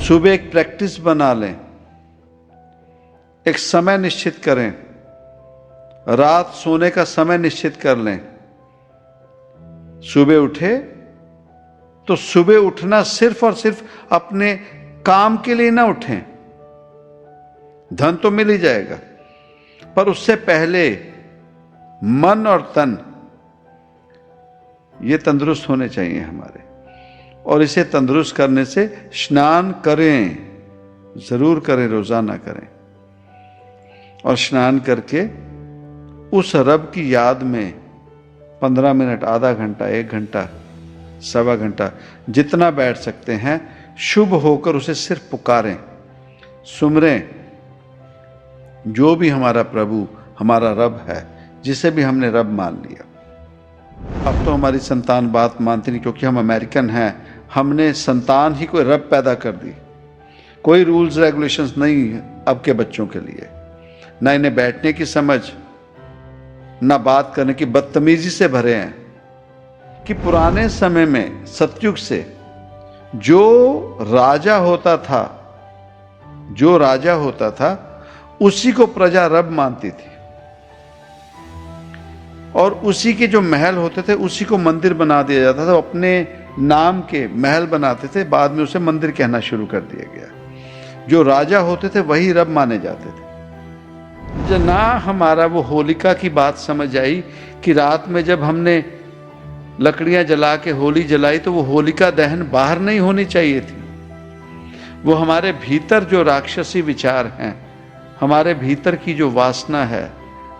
सुबह एक प्रैक्टिस बना लें, एक समय निश्चित करें, रात सोने का समय निश्चित कर लें। सुबह उठे तो सुबह उठना सिर्फ और सिर्फ अपने काम के लिए ना उठें। धन तो मिल ही जाएगा, पर उससे पहले मन और तन ये तंदुरुस्त होने चाहिए हमारे। और इसे तंदुरुस्त करने से स्नान करें, जरूर करें, रोजाना करें। और स्नान करके उस रब की याद में 15 मिनट, आधा घंटा, 1 घंटा, सवा घंटा जितना बैठ सकते हैं, शुभ होकर उसे सिर्फ पुकारें, सुमरें। जो भी हमारा प्रभु, हमारा रब है, जिसे भी हमने रब मान लिया। अब तो हमारी संतान बात मानती नहीं, क्योंकि हम अमेरिकन हैं। हमने संतान ही कोई रब पैदा कर दी। कोई रूल्स रेगुलेशंस नहीं है अब के बच्चों के लिए, ना इन्हें बैठने की समझ, ना बात करने की, बदतमीजी से भरे हैं। कि पुराने समय में, सतयुग से, जो राजा होता था उसी को प्रजा रब मानती थी, और उसी के जो महल होते थे उसी को मंदिर बना दिया जाता था। अपने नाम के महल बनाते थे, बाद में उसे मंदिर कहना शुरू कर दिया गया। जो राजा होते थे वही रब माने जाते थे। जब ना हमारा वो होलिका की बात समझ आई कि रात में जब हमने लकड़ियां जला के होली जलाई, तो वो होलिका दहन बाहर नहीं होनी चाहिए थी। वो हमारे भीतर जो राक्षसी विचार हैं, हमारे भीतर की जो वासना है,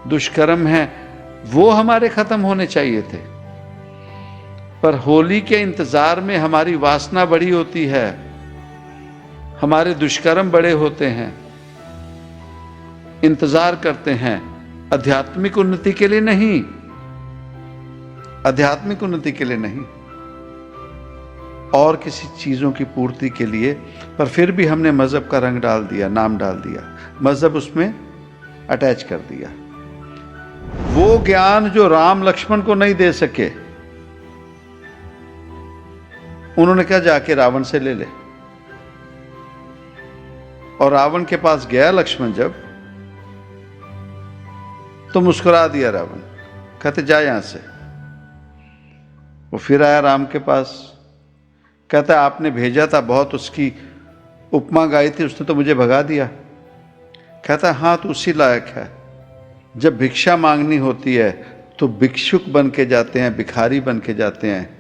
दुष्कर्म है, वो हमारे खत्म होने चाहिए थे। पर होली के इंतजार में हमारी वासना बड़ी होती है, हमारे दुष्कर्म बड़े होते हैं। इंतजार करते हैं आध्यात्मिक उन्नति के लिए नहीं, आध्यात्मिक उन्नति के लिए नहीं, और किसी चीजों की पूर्ति के लिए। पर फिर भी हमने मजहब का रंग डाल दिया, नाम डाल दिया, मजहब उसमें अटैच कर दिया। वो ज्ञान जो राम लक्ष्मण को नहीं दे सके, उन्होंने क्या, जाके रावण से ले ले। और रावण के पास गया लक्ष्मण जब, तो मुस्कुरा दिया रावण, कहते जा यहां से। वो फिर आया राम के पास, कहता आपने भेजा था, बहुत उसकी उपमा गाई थी, उसने तो मुझे भगा दिया। कहता हाँ, तो उसी लायक है। जब भिक्षा मांगनी होती है तो भिक्षुक बन के जाते हैं, भिखारी बन के जाते हैं।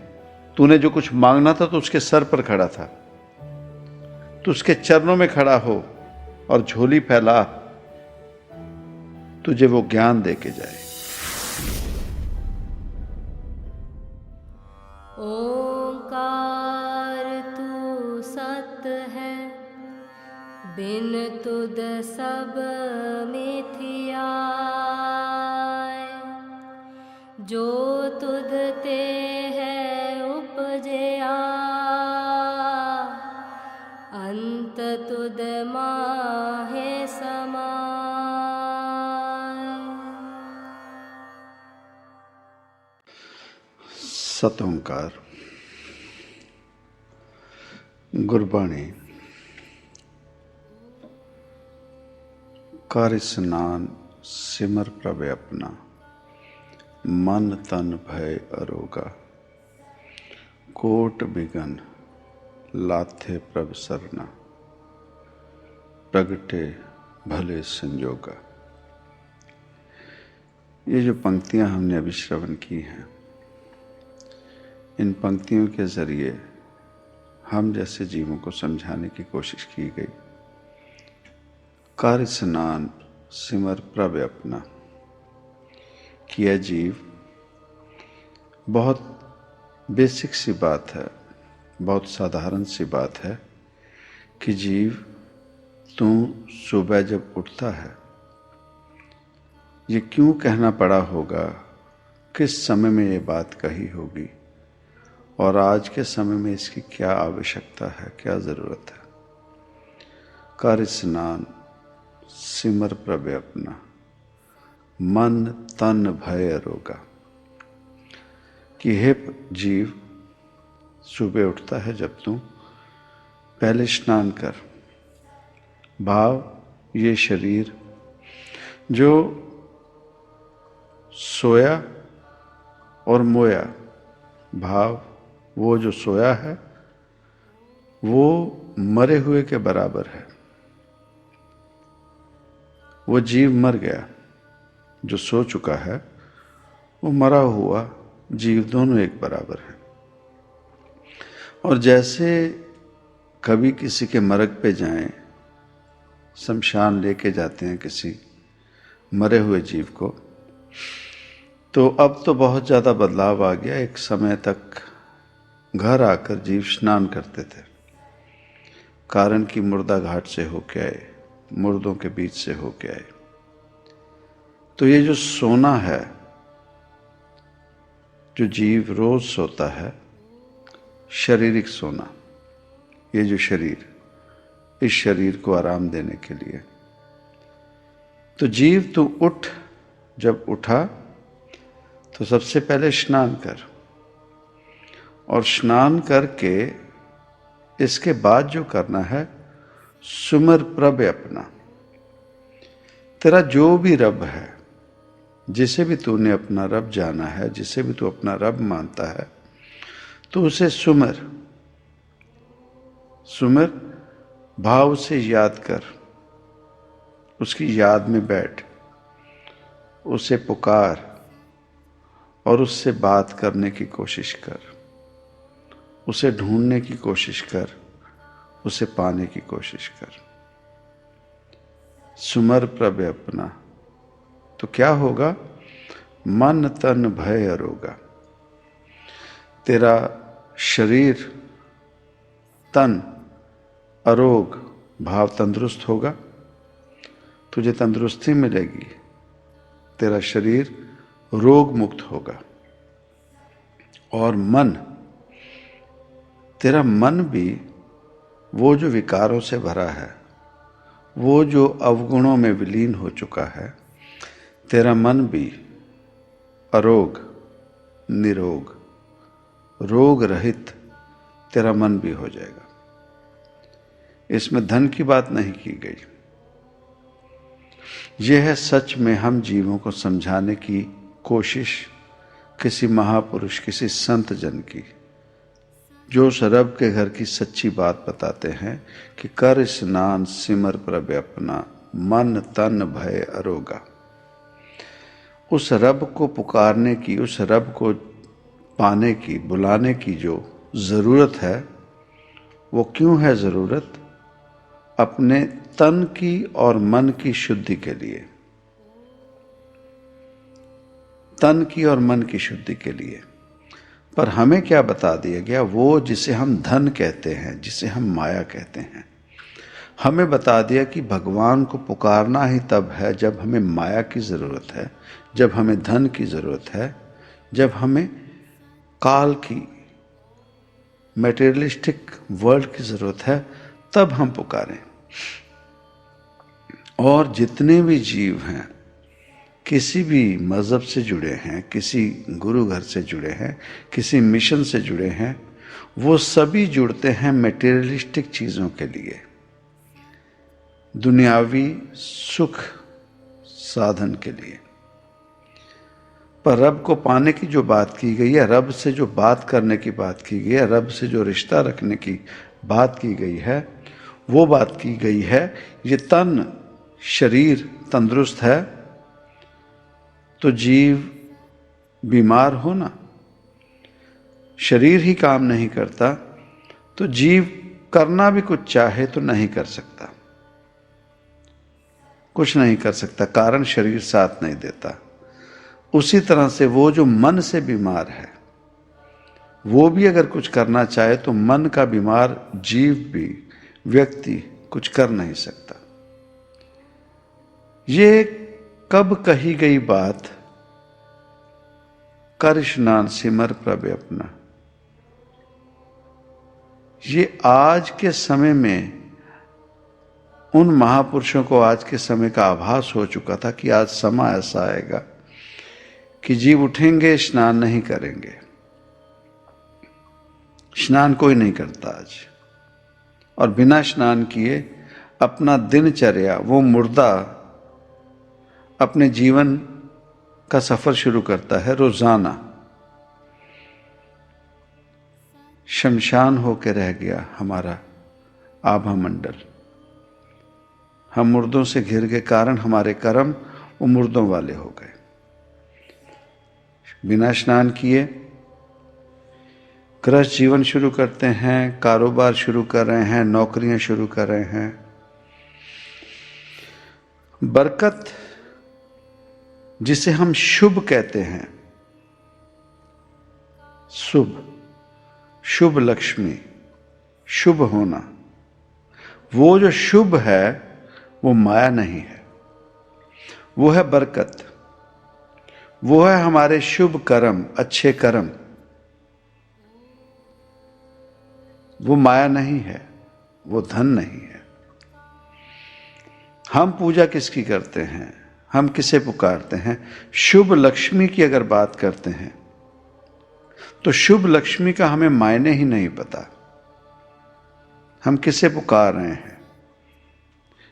तूने जो कुछ मांगना था तो उसके सर पर खड़ा था, तो उसके चरणों में खड़ा हो और झोली फैला, तुझे वो ज्ञान दे के जाए। ओंकार तू सत है, बिन तुद सब मिथिया। जो तुद ते है उपजया, अंत तुद माहे समाय। सत ओंकार। गुरबाणी। कर स्नान सिमर प्रभ अपना, मन तन भय अरोगा। कोट बिगन लाथे प्रभ सरना, प्रगटे भले संजोगा। ये जो पंक्तियां हमने अभी श्रवण की हैं, इन पंक्तियों के जरिए हम जैसे जीवों को समझाने की कोशिश की गई। कर स्नान सिमर प्रभ अपना, किया जीव, बहुत बेसिक सी बात है, बहुत साधारण सी बात है कि जीव, तू सुबह जब उठता है, ये क्यों कहना पड़ा होगा, किस समय में ये बात कही होगी, और आज के समय में इसकी क्या आवश्यकता है, क्या जरूरत है। कर स्नान सिमर प्रभ अपना, मन तन भय रोगा। कि हे जीव, सुबह उठता है जब तू, पहले स्नान कर। भाव ये शरीर जो सोया और मोया, भाव वो जो सोया है वो मरे हुए के बराबर है। वो जीव मर गया, जो सो चुका है वो मरा हुआ जीव, दोनों एक बराबर है। और जैसे कभी किसी के मरग पे जाएं, शमशान लेके जाते हैं किसी मरे हुए जीव को, तो अब तो बहुत ज़्यादा बदलाव आ गया। एक समय तक घर आकर जीव स्नान करते थे, कारण कि मुर्दा घाट से होके आए, मुर्दों के बीच से होके आए। तो ये जो सोना है, जो जीव रोज सोता है, शारीरिक सोना, ये जो शरीर, इस शरीर को आराम देने के लिए, तो जीव तू उठ। जब उठा तो सबसे पहले स्नान कर, और स्नान करके इसके बाद जो करना है, सुमर प्रभ अपना। तेरा जो भी रब है, जिसे भी तूने अपना रब जाना है, जिसे भी तू अपना रब मानता है, तो उसे सुमर। सुमर भाव से याद कर, उसकी याद में बैठ, उसे पुकार और उससे बात करने की कोशिश कर, उसे ढूंढने की कोशिश कर, उसे पाने की कोशिश कर। सुमर प्रभ अपना, तो क्या होगा? मन तन भय अरोगा। तेरा शरीर तन अरोग, भाव तंदुरुस्त होगा, तुझे तंदुरुस्ती मिलेगी, तेरा शरीर रोग मुक्त होगा। और मन, तेरा मन भी वो जो विकारों से भरा है, वो जो अवगुणों में विलीन हो चुका है, तेरा मन भी अरोग, निरोग, रोग रहित तेरा मन भी हो जाएगा। इसमें धन की बात नहीं की गई। यह है सच में हम जीवों को समझाने की कोशिश किसी महापुरुष, किसी संत जन की, जो उस रब के घर की सच्ची बात बताते हैं कि कर स्नान सिमर प्रभ अपना, मन तन भय अरोगा। उस रब को पुकारने की, उस रब को पाने की, बुलाने की जो ज़रूरत है, वो क्यों है ज़रूरत? अपने तन की और मन की शुद्धि के लिए, तन की और मन की शुद्धि के लिए। पर हमें क्या बता दिया गया? वो जिसे हम धन कहते हैं, जिसे हम माया कहते हैं, हमें बता दिया कि भगवान को पुकारना ही तब है जब हमें माया की ज़रूरत है, जब हमें धन की ज़रूरत है, जब हमें काल की, मटेरियलिस्टिक वर्ल्ड की ज़रूरत है, तब हम पुकारें। और जितने भी जीव हैं, किसी भी मज़हब से जुड़े हैं, किसी गुरु घर से जुड़े हैं, किसी मिशन से जुड़े हैं, वो सभी जुड़ते हैं मटेरियलिस्टिक चीज़ों के लिए, दुनियावी सुख साधन के लिए। पर रब को पाने की जो बात की गई है, रब से जो बात करने की बात की गई है, रब से जो रिश्ता रखने की बात की गई है, वो बात की गई है, ये तन शरीर तंदुरुस्त है तो जीव बीमार हो ना, शरीर ही काम नहीं करता तो जीव करना भी कुछ चाहे तो नहीं कर सकता, कुछ नहीं कर सकता, कारण शरीर साथ नहीं देता। उसी तरह से वो जो मन से बीमार है, वो भी अगर कुछ करना चाहे तो मन का बीमार जीव भी, व्यक्ति कुछ कर नहीं सकता। ये कब कही गई बात? कर स्नान सिमर प्रभ अपना। ये आज के समय में उन महापुरुषों को आज के समय का आभास हो चुका था कि आज समय ऐसा आएगा कि जीव उठेंगे, स्नान नहीं करेंगे। स्नान कोई नहीं करता आज, और बिना स्नान किए अपना दिनचर्या, वो मुर्दा अपने जीवन का सफर शुरू करता है। रोजाना शमशान होके रह गया हमारा आभा मंडल। हम मुर्दों से घिर के कारण हमारे कर्म वो मुर्दों वाले हो गए। बिना स्नान किए गृहस्थ जीवन शुरू करते हैं, कारोबार शुरू कर रहे हैं, नौकरियां शुरू कर रहे हैं। बरकत जिसे हम शुभ कहते हैं, शुभ, शुभ लक्ष्मी, शुभ होना, वो जो शुभ है वो माया नहीं है, वो है बरकत, वो है हमारे शुभ कर्म, अच्छे कर्म। वो माया नहीं है, वो धन नहीं है। हम पूजा किसकी करते हैं, हम किसे पुकारते हैं? शुभ लक्ष्मी की अगर बात करते हैं तो शुभ लक्ष्मी का हमें मायने ही नहीं पता। हम किसे पुकार रहे हैं?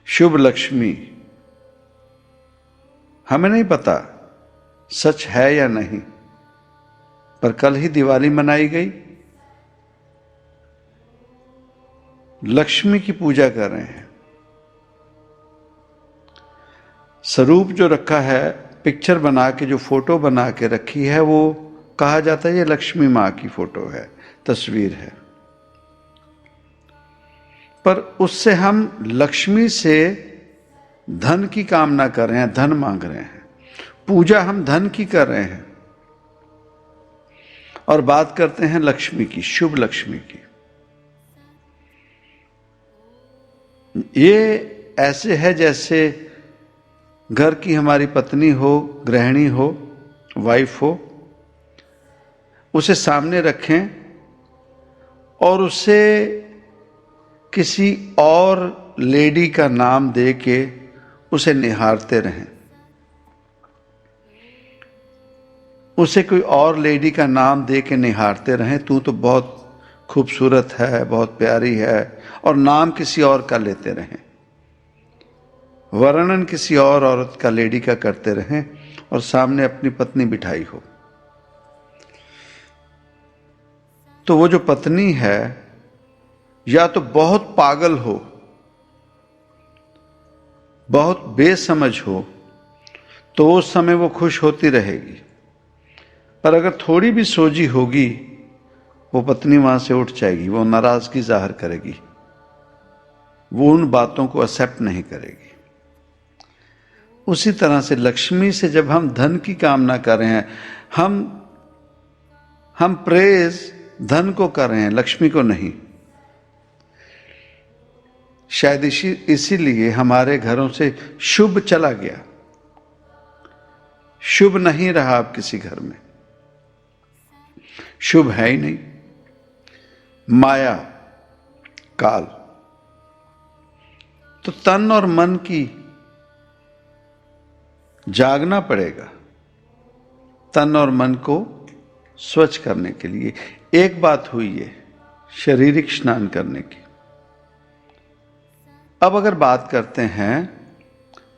शुभ लक्ष्मी हमें नहीं पता सच है या नहीं, पर कल ही दिवाली मनाई गई, लक्ष्मी की पूजा कर रहे हैं। स्वरूप जो रखा है, पिक्चर बना के जो फोटो बना के रखी है, वो कहा जाता है ये लक्ष्मी मां की फोटो है, तस्वीर है। पर उससे हम लक्ष्मी से धन की कामना कर रहे हैं, धन मांग रहे हैं। पूजा हम धन की कर रहे हैं और बात करते हैं लक्ष्मी की, शुभ लक्ष्मी की। ये ऐसे है जैसे घर की हमारी पत्नी हो, गृहिणी हो, वाइफ हो, उसे सामने रखें और उसे किसी और लेडी का नाम दे के उसे निहारते रहें। उसे कोई और लेडी का नाम दे के निहारते रहें, तू तो बहुत खूबसूरत है, बहुत प्यारी है, और नाम किसी और का लेते रहें, वर्णन किसी और औरत का, लेडी का करते रहें, और सामने अपनी पत्नी बिठाई हो। तो वो जो पत्नी है या तो बहुत पागल हो, बहुत बेसमझ हो, तो उस समय वो खुश होती रहेगी। पर अगर थोड़ी भी सोजी होगी, वो पत्नी वहां से उठ जाएगी, वो नाराजगी जाहिर करेगी, वो उन बातों को एक्सेप्ट नहीं करेगी। उसी तरह से लक्ष्मी से जब हम धन की कामना कर रहे हैं, हम प्रेज धन को कर रहे हैं, लक्ष्मी को नहीं। शायद इसीलिए हमारे घरों से शुभ चला गया, शुभ नहीं रहा अब किसी घर में, शुभ है ही नहीं। माया, काल। तो तन और मन की जागना पड़ेगा, तन और मन को स्वच्छ करने के लिए। एक बात हुई है शारीरिक स्नान करने की। अब अगर बात करते हैं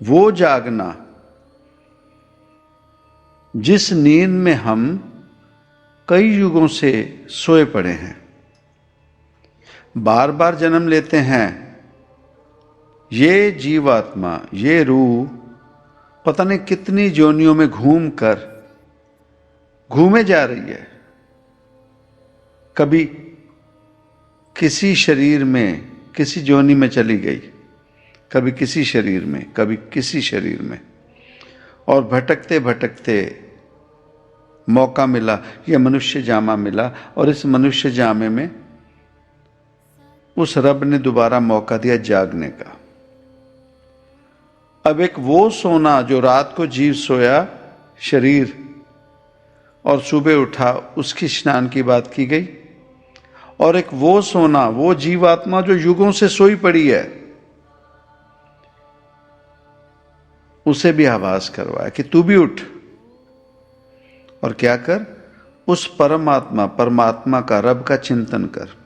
वो जागना जिस नींद में हम कई युगों से सोए पड़े हैं, बार बार जन्म लेते हैं, ये जीवात्मा, ये रूह पता नहीं कितनी जोनियों में घूमे जा रही है। कभी किसी शरीर में, किसी जोनी में चली गई, कभी किसी शरीर में, कभी किसी शरीर में, और भटकते भटकते मौका मिला, यह मनुष्य जामा मिला, और इस मनुष्य जामे में उस रब ने दोबारा मौका दिया जागने का। अब एक वो सोना जो रात को जीव सोया शरीर और सुबह उठा, उसकी स्नान की बात की गई, और एक वो सोना, वो जीवात्मा जो युगों से सोई पड़ी है, उसे भी आभास करवाया कि तू भी उठ और क्या कर, उस परमात्मा का, रब का चिंतन कर।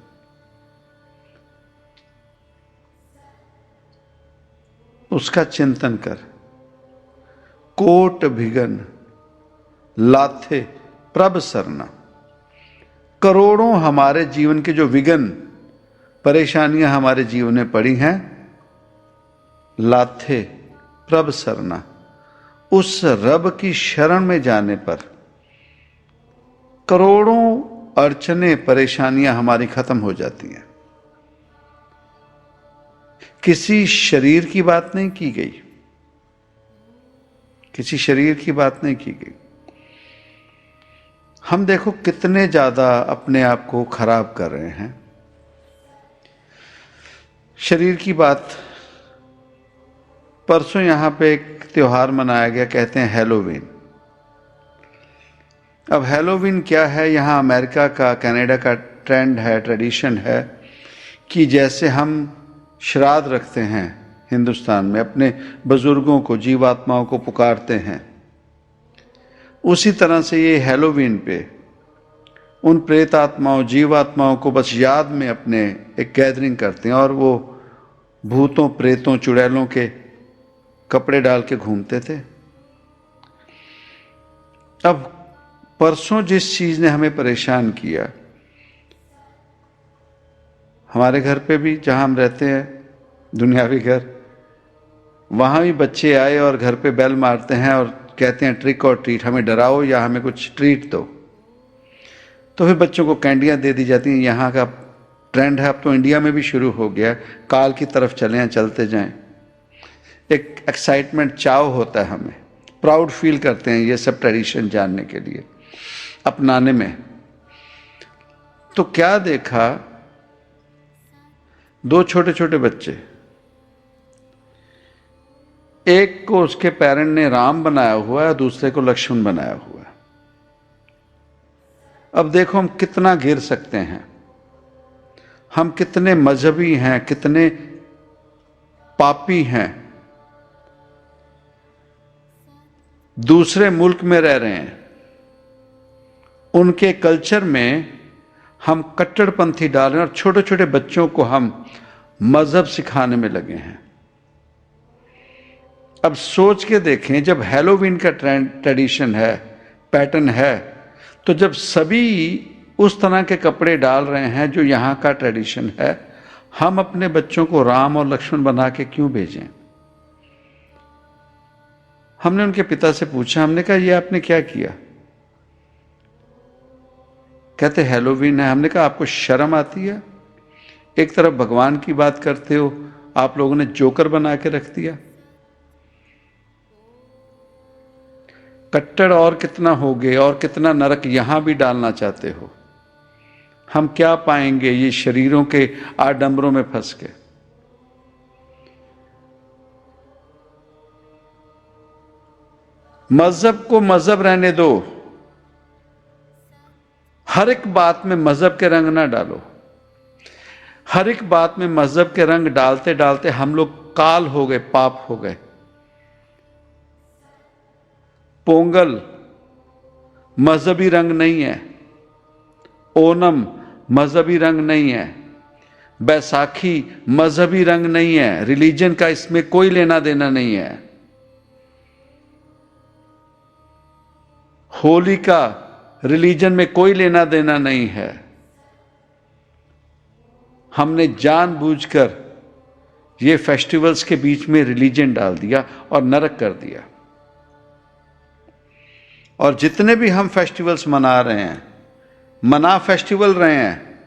उसका चिंतन कर। कोट भिगन लाथे प्रभ सरना। करोड़ों हमारे जीवन के जो विघन परेशानियां हमारे जीवन में पड़ी हैं, लाथे प्रभ सरना, उस रब की शरण में जाने पर करोड़ों अड़चने परेशानियां हमारी खत्म हो जाती हैं। किसी शरीर की बात नहीं की गई, किसी शरीर की बात नहीं की गई। हम देखो कितने ज्यादा अपने आप को खराब कर रहे हैं। शरीर की बात, परसों यहां पे एक त्योहार मनाया गया, कहते हैं हैलोवीन। अब हैलोवीन क्या है? यहां अमेरिका का, कनाडा का ट्रेंड है, ट्रेडिशन है कि जैसे हम श्राद्ध रखते हैं हिंदुस्तान में, अपने बुजुर्गों को, जीवात्माओं को पुकारते हैं, उसी तरह से ये हैलोवीन पे उन प्रेत आत्माओं, जीवात्माओं को बस याद में अपने एक गैदरिंग करते हैं, और वो भूतों, प्रेतों, चुड़ैलों के कपड़े डाल के घूमते थे। अब परसों जिस चीज ने हमें परेशान किया, हमारे घर पे भी, जहां हम रहते हैं, दुनियावी घर, वहां भी बच्चे आए और घर पे बेल मारते हैं और कहते हैं ट्रिक और ट्रीट, हमें डराओ या हमें कुछ ट्रीट दो। तो फिर बच्चों को कैंडियां दे दी जाती हैं। यहाँ का ट्रेंड है, अब तो इंडिया में भी शुरू हो गया, काल की तरफ चले हैं, चलते जाएं। एक एक्साइटमेंट, चाव होता है, हमें प्राउड फील करते हैं ये सब ट्रेडिशन जानने के लिए, अपनाने में। तो क्या देखा, दो छोटे छोटे बच्चे, एक को उसके पेरेंट ने राम बनाया हुआ है, दूसरे को लक्ष्मण बनाया हुआ है। अब देखो हम कितना गिर सकते हैं, हम कितने मजहबी हैं, कितने पापी हैं। दूसरे मुल्क में रह रहे हैं, उनके कल्चर में हम कट्टरपंथी डाल रहे हैं, और छोटे छोटे बच्चों को हम मजहब सिखाने में लगे हैं। अब सोच के देखें, जब हैलोवीन का ट्रेडिशन है, पैटर्न है, तो जब सभी उस तरह के कपड़े डाल रहे हैं जो यहाँ का ट्रेडिशन है, हम अपने बच्चों को राम और लक्ष्मण बना के क्यों भेजें? हमने उनके पिता से पूछा, हमने कहा ये आपने क्या किया? कहते हैलोवीन है। हमने कहा आपको शर्म आती है? एक तरफ भगवान की बात करते हो, आप लोगों ने जोकर बना के रख दिया। कट्टर और कितना हो गए, और कितना नरक यहां भी डालना चाहते हो। हम क्या पाएंगे ये शरीरों के आडंबरों में फंस के? मजहब को मजहब रहने दो, हर एक बात में मजहब के रंग ना डालो। हर एक बात में मजहब के रंग डालते डालते हम लोग काल हो गए, पाप हो गए। पोंगल मजहबी रंग नहीं है, ओनम मजहबी रंग नहीं है, बैसाखी मजहबी रंग नहीं है, रिलीजन का इसमें कोई लेना देना नहीं है। होली का रिलीजन में कोई लेना देना नहीं है। हमने जानबूझकर ये फेस्टिवल्स के बीच में रिलीजन डाल दिया और नरक कर दिया। और जितने भी हम फेस्टिवल्स मना रहे हैं, मना फेस्टिवल रहे हैं,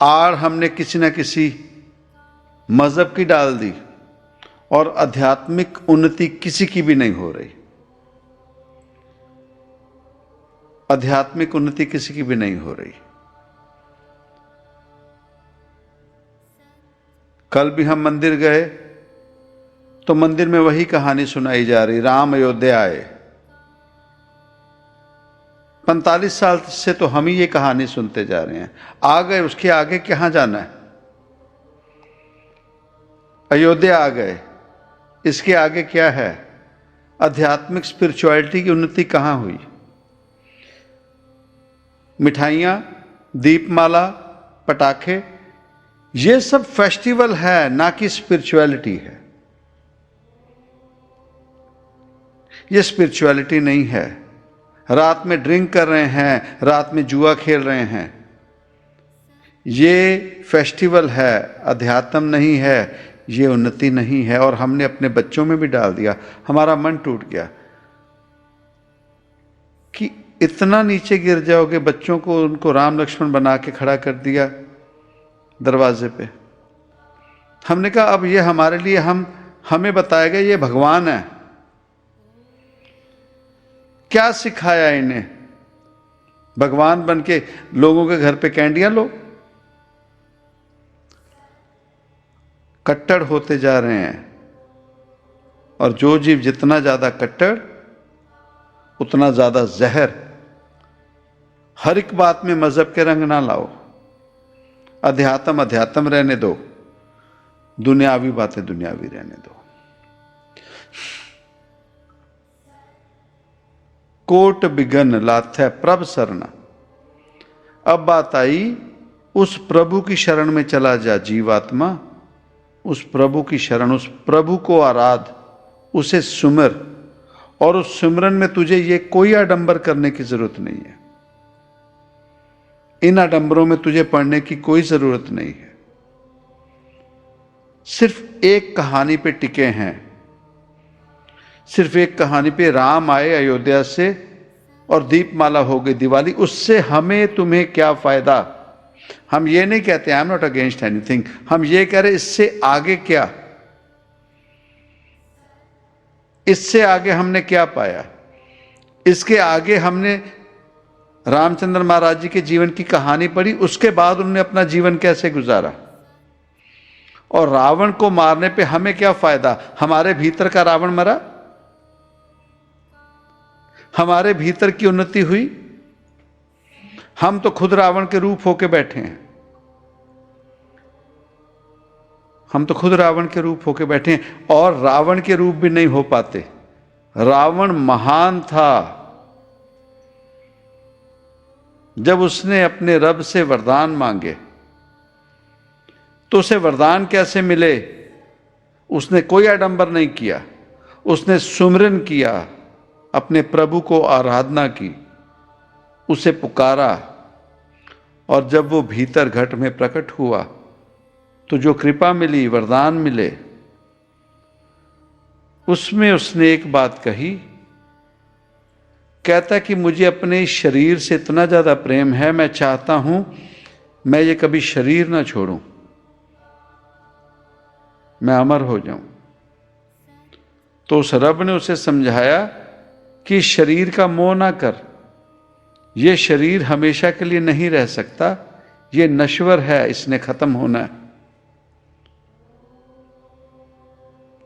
आड़ हमने किसी न किसी मजहब की डाल दी, और आध्यात्मिक उन्नति किसी की भी नहीं हो रही। आध्यात्मिक उन्नति किसी की भी नहीं हो रही। कल भी हम मंदिर गए तो मंदिर में वही कहानी सुनाई जा रही, राम अयोध्या आए। 45 साल से तो हम ही ये कहानी सुनते जा रहे हैं। आ गए, उसके आगे कहां जाना है? अयोध्या आ गए, इसके आगे क्या है? आध्यात्मिक स्पिरिचुअलिटी की उन्नति कहां हुई? मिठाइयां, दीपमाला, पटाखे, ये सब फेस्टिवल है, ना कि स्पिरिचुअलिटी है। ये स्पिरिचुअलिटी नहीं है। रात में ड्रिंक कर रहे हैं, रात में जुआ खेल रहे हैं, ये फेस्टिवल है, अध्यात्म नहीं है, ये उन्नति नहीं है। और हमने अपने बच्चों में भी डाल दिया। हमारा मन टूट गया कि इतना नीचे गिर जाओगे। बच्चों को, उनको राम लक्ष्मण बना के खड़ा कर दिया दरवाजे पे। हमने कहा अब ये हमारे लिए, हमें बताया गया ये भगवान है। क्या सिखाया इन्हें? भगवान बन के लोगों के घर पे कैंडियां लो। कट्टर होते जा रहे हैं। और जो जीव जितना ज्यादा कट्टर, उतना ज्यादा जहर। हर एक बात में मजहब के रंग ना लाओ। अध्यात्म अध्यात्म रहने दो, दुनियावी बातें दुनियावी रहने दो। कोट बिगन लाथै प्रभ शरण। अब बात आई, उस प्रभु की शरण में चला जा जीवात्मा। उस प्रभु की शरण, उस प्रभु को आराध, उसे सुमिर। और उस सिमरन में तुझे ये कोई आडंबर करने की जरूरत नहीं है। इन आडंबरों में तुझे पढ़ने की कोई जरूरत नहीं है। सिर्फ एक कहानी पे टिके हैं। सिर्फ एक कहानी पे, राम आए अयोध्या से और दीपमाला हो गई दिवाली। उससे हमें तुम्हें क्या फायदा? हम ये नहीं कहते, I am not against anything. हम ये कह रहे इससे आगे क्या? इससे आगे हमने क्या पाया? इसके आगे हमने रामचंद्र महाराज जी के जीवन की कहानी पढ़ी, उसके बाद उन्होंने अपना जीवन कैसे गुजारा। और रावण को मारने पे हमें क्या फायदा? हमारे भीतर का रावण मरा? हमारे भीतर की उन्नति हुई? हम तो खुद रावण के रूप होके बैठे हैं। हम तो खुद रावण के रूप होके बैठे हैं। और रावण के रूप भी नहीं हो पाते। रावण महान था। जब उसने अपने रब से वरदान मांगे तो उसे वरदान कैसे मिले? उसने कोई आडंबर नहीं किया। उसने सुमिरन किया, अपने प्रभु को आराधना की, उसे पुकारा। और जब वो भीतर घट में प्रकट हुआ तो जो कृपा मिली, वरदान मिले, उसमें उसने एक बात कही। कहता कि मुझे अपने शरीर से इतना ज्यादा प्रेम है, मैं चाहता हूं मैं ये कभी शरीर ना छोड़ूं, मैं अमर हो जाऊं। तो उस रब ने उसे समझाया कि शरीर का मोह ना कर। ये शरीर हमेशा के लिए नहीं रह सकता, ये नश्वर है, इसने खत्म होना है।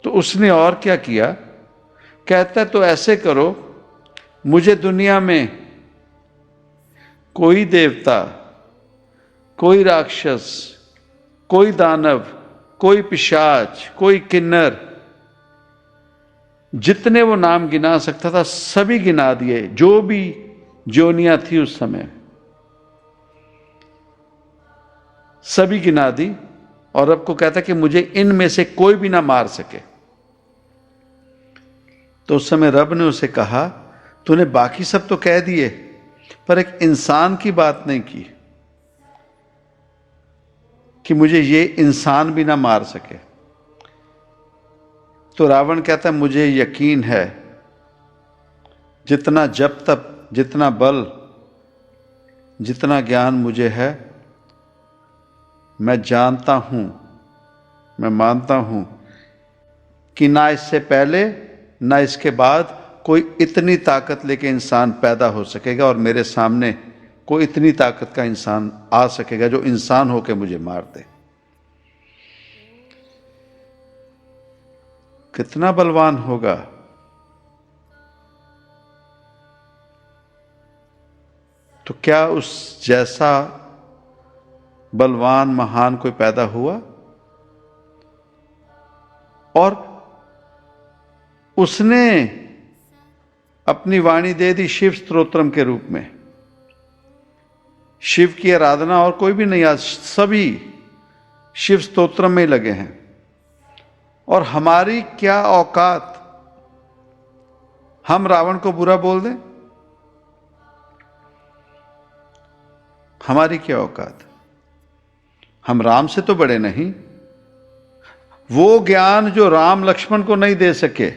तो उसने और क्या किया? कहता तो ऐसे करो, मुझे दुनिया में कोई देवता, कोई राक्षस, कोई दानव, कोई पिशाच, कोई किन्नर, जितने वो नाम गिना सकता था सभी गिना दिए, जो भी जोनियां थी उस समय सभी गिना दी। और रब को कहता कि मुझे इनमें से कोई भी ना मार सके। तो उस समय रब ने उसे कहा, तूने बाकी सब तो कह दिए पर एक इंसान की बात नहीं की कि मुझे ये इंसान भी ना मार सके। तो रावण कहता है मुझे यकीन है, जितना जप तप, जितना बल, जितना ज्ञान मुझे है, मैं जानता हूं, मैं मानता हूं कि ना इससे पहले ना इसके बाद कोई इतनी ताकत लेके इंसान पैदा हो सकेगा और मेरे सामने कोई इतनी ताकत का इंसान आ सकेगा जो इंसान होकर मुझे मार दे। कितना बलवान होगा। तो क्या उस जैसा बलवान महान कोई पैदा हुआ? और उसने अपनी वाणी दे दी शिव स्तोत्रम के रूप में। शिव की आराधना और कोई भी नहीं, आज सभी शिव स्तोत्रम में लगे हैं। और हमारी क्या औकात, हम रावण को बुरा बोल दें? हमारी क्या औकात? हम राम से तो बड़े नहीं। वो ज्ञान जो राम लक्ष्मण को नहीं दे सके,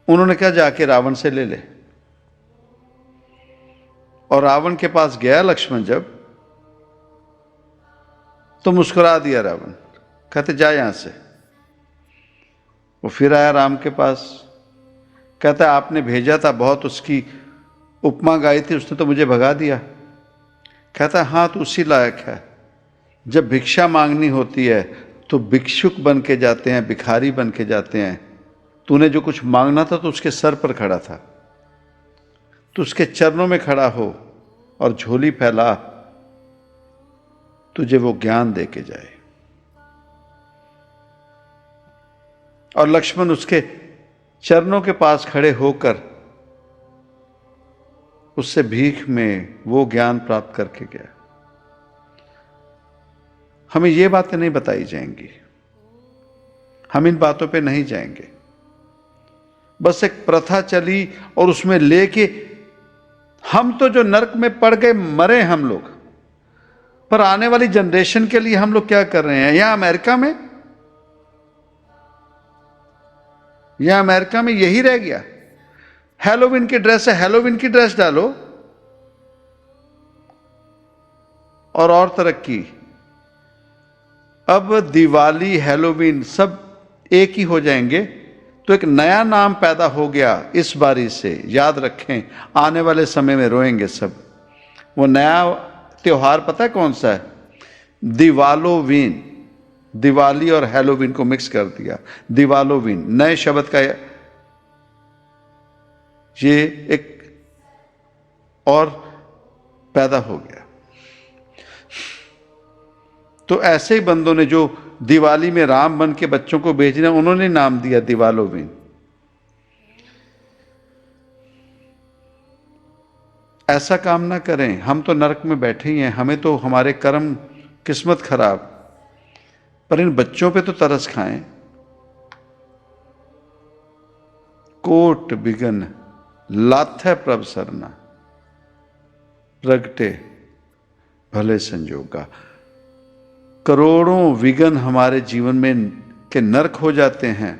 उन्होंने कहा जाके रावण से ले ले। और रावण के पास गया लक्ष्मण जब, तो मुस्कुरा दिया रावण, कहते जा यहां से। वो फिर आया राम के पास, कहता आपने भेजा था, बहुत उसकी उपमा गाई थी, उसने तो मुझे भगा दिया। कहता हाँ तो उसी लायक है। जब भिक्षा मांगनी होती है तो भिक्षुक बन के जाते हैं, भिखारी बन के जाते हैं। तूने जो कुछ मांगना था तो उसके सर पर खड़ा था, तो उसके चरणों में खड़ा हो और झोली फैला, तुझे वो ज्ञान दे के जाए। और लक्ष्मण उसके चरणों के पास खड़े होकर उससे भीख में वो ज्ञान प्राप्त करके गया। हमें ये बातें नहीं बताई जाएंगी, हम इन बातों पे नहीं जाएंगे। बस एक प्रथा चली और उसमें लेके हम तो जो नरक में पड़ गए, मरे हम लोग। पर आने वाली जनरेशन के लिए हम लोग क्या कर रहे हैं? यहां अमेरिका में यही रह गया। हैलोवीन की ड्रेस है, हैलोवीन की ड्रेस डालो। और तरक्की, अब दिवाली हैलोवीन सब एक ही हो जाएंगे। तो एक नया नाम पैदा हो गया इस बारी से, याद रखें, आने वाले समय में रोएंगे सब। वो नया त्योहार पता है कौन सा है? दिवालोवीन। दिवाली और हैलोवीन को मिक्स कर दिया, दिवालोवीन। नए शब्द का ये एक और पैदा हो गया। तो ऐसे ही बंदों ने जो दिवाली में राम बन के बच्चों को भेजना, उन्होंने नाम दिया दिवालोवीन। ऐसा काम ना करें। हम तो नरक में बैठे ही हैं, हमें तो हमारे कर्म, किस्मत खराब। पर इन बच्चों पे तो तरस खाएं। कोट बिगन लाथ प्रभ सरना, प्रगटे भले संजोगा। करोड़ों विघ्न हमारे जीवन में के नरक हो जाते हैं,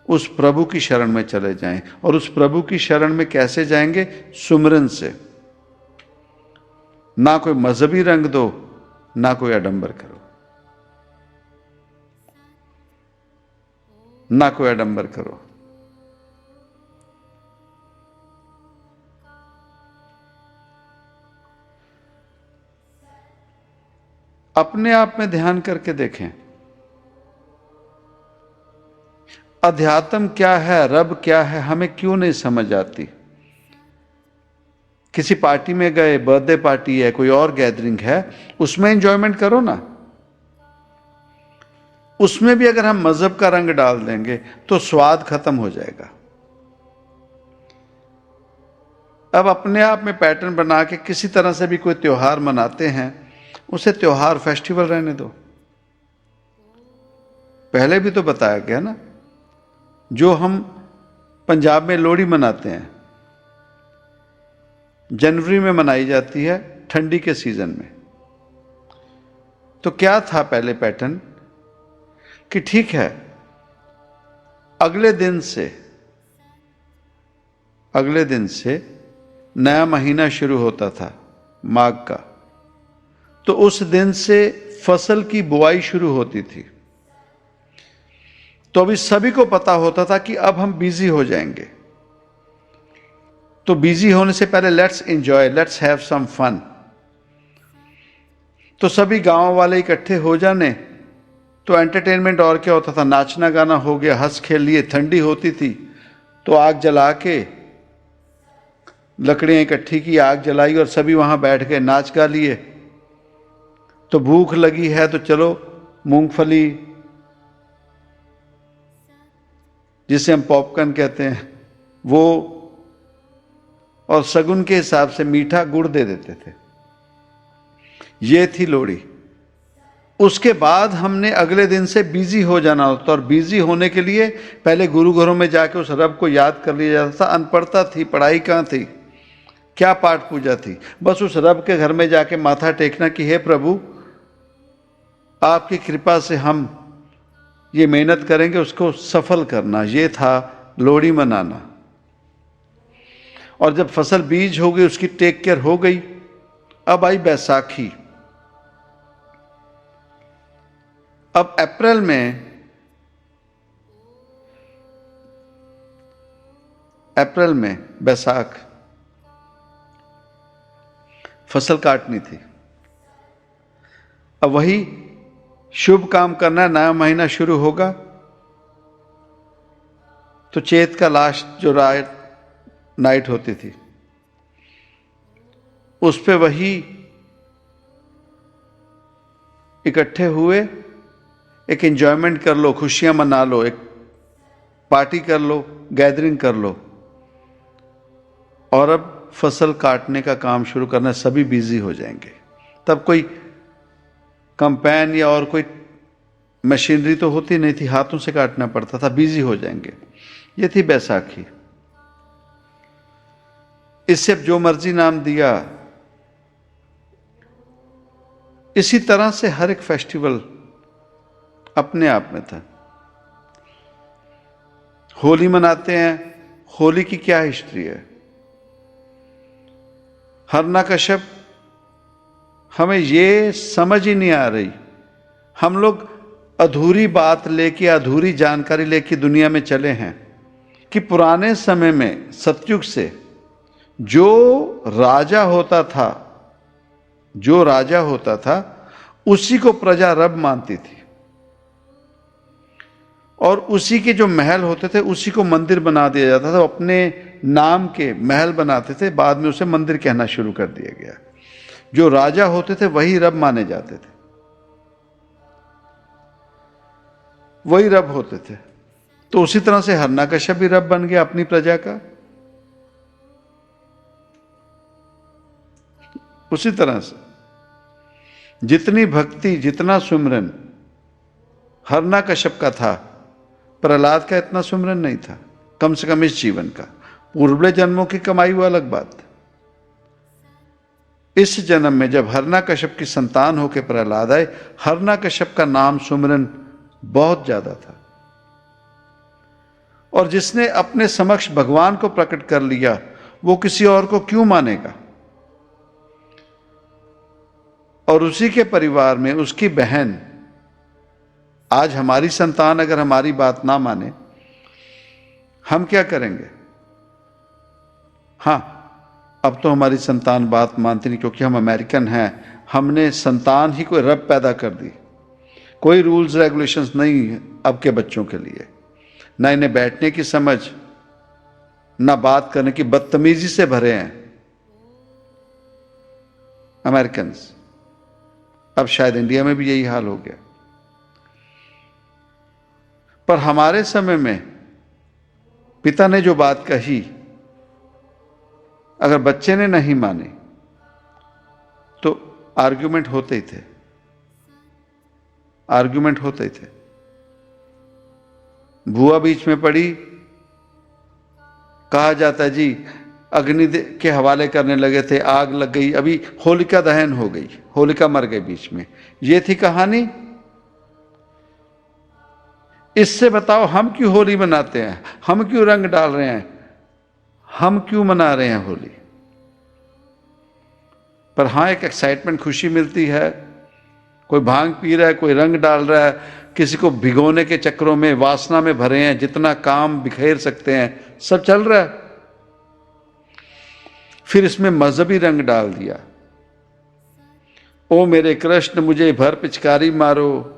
उस प्रभु की शरण में चले जाएं। और उस प्रभु की शरण में कैसे जाएंगे? सुमिरन से। ना कोई मजहबी रंग दो, ना कोई आडंबर करो, ना कोई आडंबर करो। अपने आप में ध्यान करके देखें, अध्यात्म क्या है, रब क्या है, हमें क्यों नहीं समझ आती। किसी पार्टी में गए, बर्थडे पार्टी है, कोई और गैदरिंग है, उसमें एंजॉयमेंट करो ना। उसमें भी अगर हम मजहब का रंग डाल देंगे तो स्वाद खत्म हो जाएगा। अब अपने आप में पैटर्न बना के किसी तरह से भी कोई त्योहार मनाते हैं, उसे त्योहार, फेस्टिवल रहने दो। पहले भी तो बताया गया ना, जो हम पंजाब में लोहड़ी मनाते हैं, जनवरी में मनाई जाती है, ठंडी के सीजन में। तो क्या था पहले पैटर्न कि ठीक है, अगले दिन से नया महीना शुरू होता था, माघ का। तो उस दिन से फसल की बुआई शुरू होती थी। तो अभी सभी को पता होता था कि अब हम बिजी हो जाएंगे। तो बिजी होने से पहले let's enjoy, let's have some fun. तो सभी गांव वाले इकट्ठे हो जाने। तो एंटरटेनमेंट और क्या होता था? नाचना गाना हो गया, हंस खेल लिए। ठंडी होती थी तो आग जला के, लकड़ियां इकट्ठी की, आग जलाई और सभी वहां बैठ के नाच गा लिए। तो भूख लगी है तो चलो मूंगफली, जिसे हम पॉपकॉर्न कहते हैं, वो, और शगुन के हिसाब से मीठा गुड़ दे देते थे। ये थी लोहड़ी। उसके बाद हमने अगले दिन से बिजी हो जाना होता, और बिजी होने के लिए पहले गुरु घरों में जाके उस रब को याद कर लिया जाता था। अनपढ़ता थी, पढ़ाई कहाँ थी, क्या पाठ पूजा थी, बस उस रब के घर में जाके माथा टेकना कि हे प्रभु आपकी कृपा से हम ये मेहनत करेंगे, उसको सफल करना। ये था लोहड़ी मनाना। और जब फसल बीज हो गई, उसकी टेक केयर हो गई, अब आई बैसाखी। अब अप्रैल में बैसाख, फसल काटनी थी। अब वही शुभ काम करना है, नया महीना शुरू होगा, तो चैत का लास्ट जो नाइट होती थी, उस पे वही इकट्ठे हुए, एक एंजॉयमेंट कर लो, खुशियां मना लो, एक पार्टी कर लो, गैदरिंग कर लो। और अब फसल काटने का काम शुरू करना, सभी बिजी हो जाएंगे। तब कोई कंपेन या और कोई मशीनरी तो होती नहीं थी, हाथों से काटना पड़ता था, बिजी हो जाएंगे। ये थी बैसाखी। इससे अब जो मर्जी नाम दिया। इसी तरह से हर एक फेस्टिवल अपने आप में था। होली मनाते हैं, होली की क्या हिस्ट्री है? हिरण्यकश्यप, हमें ये समझ ही नहीं आ रही। हम लोग अधूरी बात लेके, अधूरी जानकारी लेके दुनिया में चले हैं कि पुराने समय में सतयुग से जो राजा होता था उसी को प्रजा रब मानती थी, और उसी के जो महल होते थे उसी को मंदिर बना दिया जाता था। अपने नाम के महल बनाते थे, बाद में उसे मंदिर कहना शुरू कर दिया गया। जो राजा होते थे वही रब माने जाते थे, वही रब होते थे। तो उसी तरह से हिरण्यकश्यप भी रब बन गया अपनी प्रजा का। उसी तरह से जितनी भक्ति, जितना सुमिरन हिरण्यकश्यप का था, प्रहलाद का इतना सुमिरन नहीं था, कम से कम इस जीवन का। पूर्वले जन्मों की कमाई वो अलग बात। इस जन्म में जब हिरण्यकश्यप की संतान होकर प्रहलाद आए, हिरण्यकश्यप का नाम सुमिरन बहुत ज्यादा था। और जिसने अपने समक्ष भगवान को प्रकट कर लिया, वो किसी और को क्यों मानेगा? और उसी के परिवार में उसकी बहन, आज हमारी संतान अगर हमारी बात ना माने, हम क्या करेंगे? हां, अब तो हमारी संतान बात मानती नहीं, क्योंकि हम अमेरिकन हैं। हमने संतान ही कोई रब पैदा कर दी। कोई रूल्स रेगुलेशंस नहीं है अब के बच्चों के लिए, ना इन्हें बैठने की समझ, ना बात करने की, बदतमीजी से भरे हैं अमेरिकन। अब शायद इंडिया में भी यही हाल हो गया। पर हमारे समय में पिता ने जो बात कही, अगर बच्चे ने नहीं मानी तो आर्ग्यूमेंट होते ही थे, आर्ग्यूमेंट होते ही थे। बुआ बीच में पड़ी, कहा जाता है जी अग्नि के हवाले करने लगे थे, आग लग गई, अभी होलिका दहन हो गई, होलिका मर गई बीच में। ये थी कहानी। इससे बताओ हम क्यों होली मनाते हैं? हम क्यों रंग डाल रहे हैं? हम क्यों मना रहे हैं होली? पर हां, एक एक्साइटमेंट, खुशी मिलती है। कोई भांग पी रहा है, कोई रंग डाल रहा है, किसी को भिगोने के चक्रों में, वासना में भरे हैं, जितना काम बिखेर सकते हैं सब चल रहा है। फिर इसमें मजहबी रंग डाल दिया। ओ मेरे कृष्ण मुझे भर पिचकारी मारो।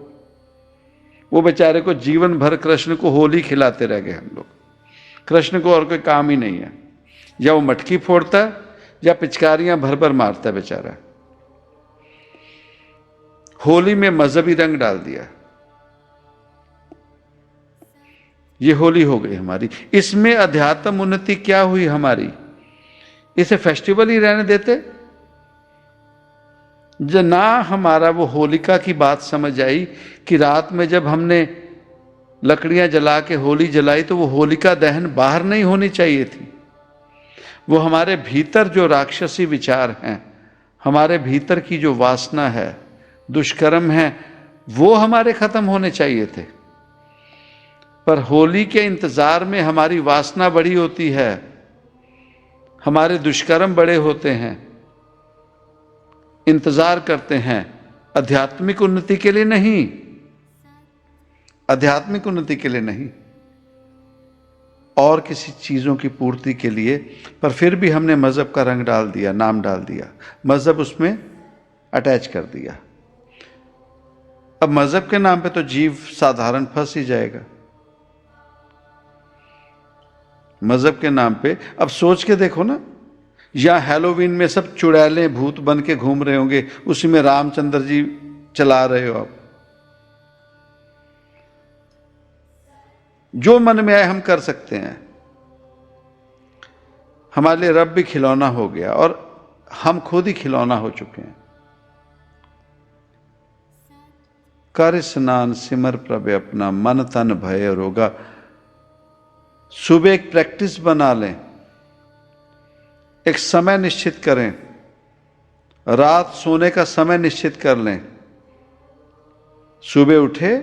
वो बेचारे को जीवन भर कृष्ण को होली खिलाते रह गए हम लोग। कृष्ण को और कोई काम ही नहीं है, या वो मटकी फोड़ता है या पिचकारियां भर भर मारता है बेचारा। होली में मजहबी रंग डाल दिया। ये होली हो गई हमारी। इसमें अध्यात्म उन्नति क्या हुई हमारी? इसे फेस्टिवल ही रहने देते, जो ना हमारा वो होलिका की बात समझ आई कि रात में जब हमने लकड़ियां जला के होली जलाई तो वो होलिका दहन बाहर नहीं होनी चाहिए थी। वो हमारे भीतर जो राक्षसी विचार हैं, हमारे भीतर की जो वासना है, दुष्कर्म है, वो हमारे खत्म होने चाहिए थे। पर होली के इंतजार में हमारी वासना बड़ी होती है, हमारे दुष्कर्म बड़े होते हैं, इंतजार करते हैं आध्यात्मिक उन्नति के लिए नहीं, आध्यात्मिक उन्नति के लिए नहीं, और किसी चीजों की पूर्ति के लिए। पर फिर भी हमने मजहब का रंग डाल दिया, नाम डाल दिया, मजहब उसमें अटैच कर दिया। अब मजहब के नाम पे तो जीव साधारण फंस ही जाएगा। मजहब के नाम पे अब सोच के देखो ना, या हैलोवीन में सब चुड़ैले भूत बन के घूम रहे होंगे, उसी में रामचंद्र जी चला रहे हो आप। जो मन में आए हम कर सकते हैं। हमारे लिए रब भी खिलौना हो गया और हम खुद ही खिलौना हो चुके हैं। कर स्नान सिमर प्रभु अपना, मन तन भय रोगा। सुबह एक प्रैक्टिस बना लें, एक समय निश्चित करें, रात सोने का समय निश्चित कर लें। सुबह उठे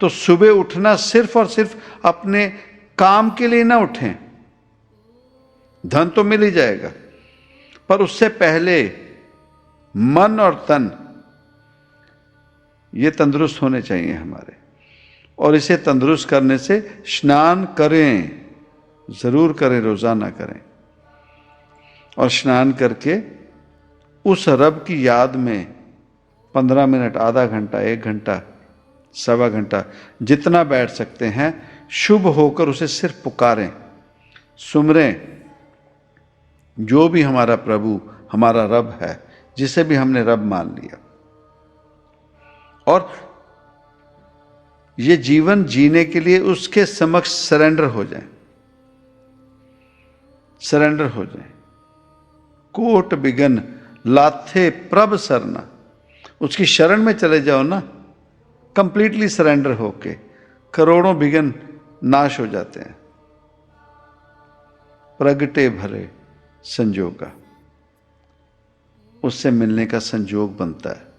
तो सुबह उठना सिर्फ और सिर्फ अपने काम के लिए ना उठें। धन तो मिल ही जाएगा, पर उससे पहले मन और तन ये तंदुरुस्त होने चाहिए हमारे। और इसे तंदुरुस्त करने से स्नान करें, जरूर करें, रोजाना करें। और स्नान करके उस रब की याद में 15 मिनट, आधा घंटा, 1 घंटा, सवा घंटा, जितना बैठ सकते हैं, शुभ होकर उसे सिर्फ पुकारें, सुमरें। जो भी हमारा प्रभु, हमारा रब है, जिसे भी हमने रब मान लिया, और ये जीवन जीने के लिए उसके समक्ष सरेंडर हो जाएं, सरेंडर हो जाएं। कोट बिगन लाथे प्रभ सरना, उसकी शरण में चले जाओ ना, कंप्लीटली सरेंडर होके, करोड़ों बिगन नाश हो जाते हैं। प्रगटे भरे संजोगा, उससे मिलने का संजोग बनता है।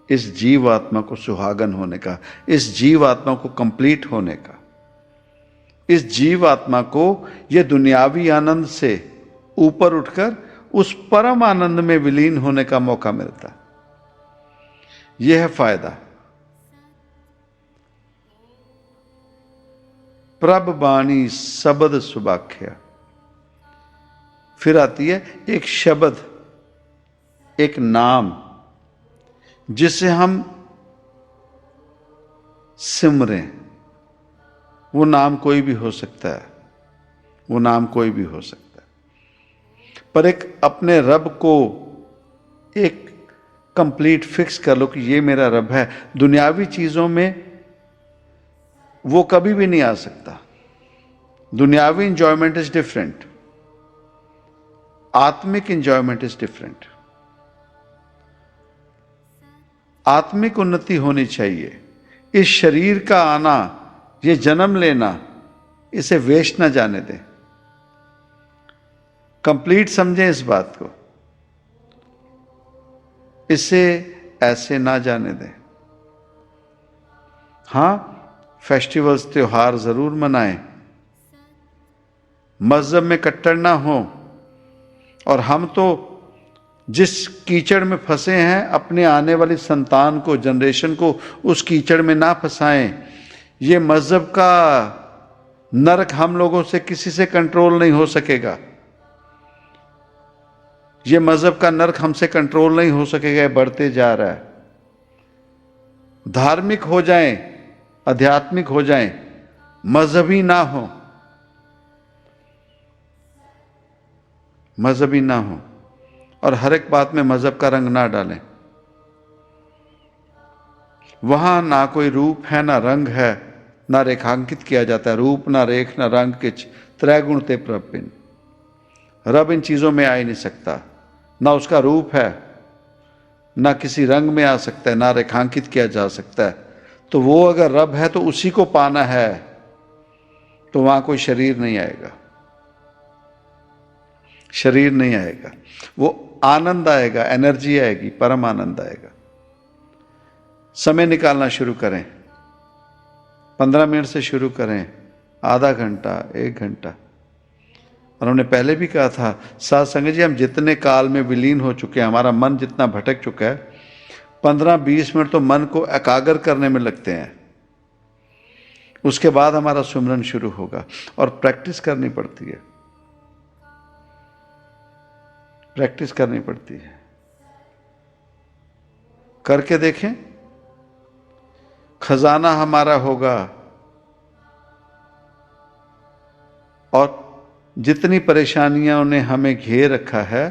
इस जीव आत्मा को सुहागन होने का, इस जीव आत्मा को कंप्लीट होने का, इस जीव आत्मा को यह दुनियावी आनंद से ऊपर उठकर उस परम आनंद में विलीन होने का मौका मिलता। यह है फायदा। प्रभ बाणी शब्द सुबाख्या। फिर आती है एक शब्द, एक नाम, जिसे हम सिमरें। वो नाम कोई भी हो सकता है, वो नाम कोई भी हो सकता है, पर एक अपने रब को एक कंप्लीट फिक्स कर लो कि ये मेरा रब है। दुनियावी चीजों में वो कभी भी नहीं आ सकता। दुनियावी इंजॉयमेंट इज डिफरेंट, आत्मिक इंजॉयमेंट इज डिफरेंट। आत्मिक उन्नति होनी चाहिए। इस शरीर का आना, ये जन्म लेना, इसे वेस्ट ना जाने दें। कंप्लीट समझें इस बात को, इसे ऐसे ना जाने दें। हां, फेस्टिवल्स, त्योहार जरूर मनाएं, मजहब में कट्टर ना हो। और हम तो जिस कीचड़ में फंसे हैं, अपने आने वाली संतान को, जनरेशन को उस कीचड़ में ना फंसाएं। ये मजहब का नरक हम लोगों से किसी से कंट्रोल नहीं हो सकेगा। ये मजहब का नरक हमसे कंट्रोल नहीं हो सकेगा, बढ़ते जा रहा है। धार्मिक हो जाएं, आध्यात्मिक हो जाएं, मजहबी ना हो, मजहबी ना हो। और हर एक बात में मजहब का रंग ना डालें। वहां ना कोई रूप है, ना रंग है, ना रेखांकित किया जाता है। रूप ना रेख ना रंग किच, त्रैगुण ते प्रपिन। रब इन चीजों में आ ही नहीं सकता। ना उसका रूप है, ना किसी रंग में आ सकता है, ना रेखांकित किया जा सकता है। तो वो अगर रब है तो उसी को पाना है, तो वहां कोई शरीर नहीं आएगा, शरीर नहीं आएगा, वो आनंद आएगा, एनर्जी आएगी, परम आनंद आएगा। समय निकालना शुरू करें, 15 मिनट से शुरू करें, आधा घंटा, 1 घंटा। और हमने पहले भी कहा था साथ संगत जी, हम जितने काल में विलीन हो चुके हैं, हमारा मन जितना भटक चुका है, 15-20 मिनट तो मन को एकाग्र करने में लगते हैं। उसके बाद हमारा सुमरन शुरू होगा। और प्रैक्टिस करनी पड़ती है, प्रैक्टिस करनी पड़ती है। करके देखें, खजाना हमारा होगा। और जितनी परेशानियों ने हमें घेर रखा है,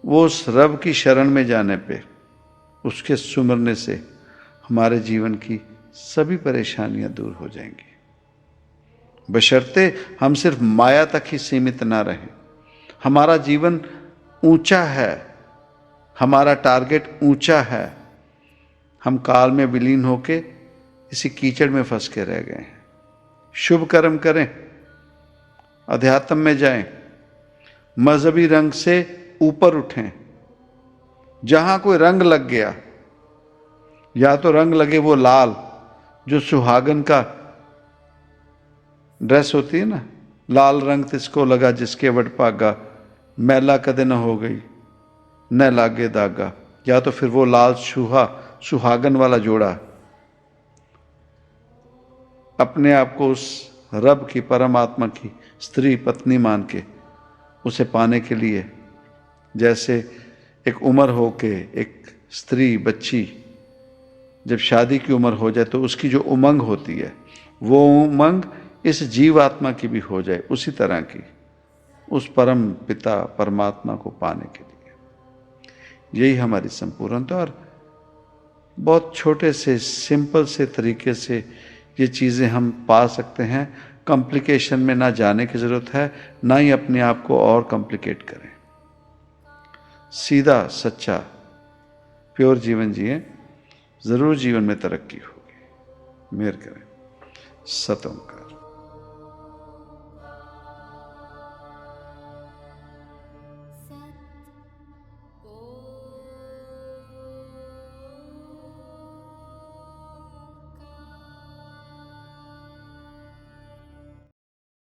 वो उस रब की शरण में जाने पे, उसके सुमरने से हमारे जीवन की सभी परेशानियां दूर हो जाएंगी। बशर्ते हम सिर्फ माया तक ही सीमित ना रहें। हमारा जीवन ऊंचा है, हमारा टारगेट ऊंचा है। हम काल में विलीन होके इसी कीचड़ में फंस के रह गए हैं। शुभ कर्म करें, अध्यात्म में जाएं, मजहबी रंग से ऊपर उठें। जहां कोई रंग लग गया, या तो रंग लगे वो लाल जो सुहागन का ड्रेस होती है ना, लाल रंग तिसको लगा जिसके वट पागा, मैला कदे न हो गई न लागे दागा। या तो फिर वो लाल सुहागन वाला जोड़ा अपने आप को उस रब की, परमात्मा की स्त्री पत्नी मान के उसे पाने के लिए, जैसे एक उम्र हो के एक स्त्री बच्ची जब शादी की उम्र हो जाए तो उसकी जो उमंग होती है, वो उमंग इस जीवात्मा की भी हो जाए, उसी तरह की उस परम पिता परमात्मा को पाने के लिए। यही हमारी संपूर्णता। और बहुत छोटे से सिंपल से तरीके से ये चीज़ें हम पा सकते हैं। कॉम्प्लिकेशन में ना जाने की ज़रूरत है, ना ही अपने आप को और कॉम्प्लिकेट करें। सीधा सच्चा प्योर जीवन जिए, ज़रूर जीवन में तरक्की होगी। मेहर करें। सतों का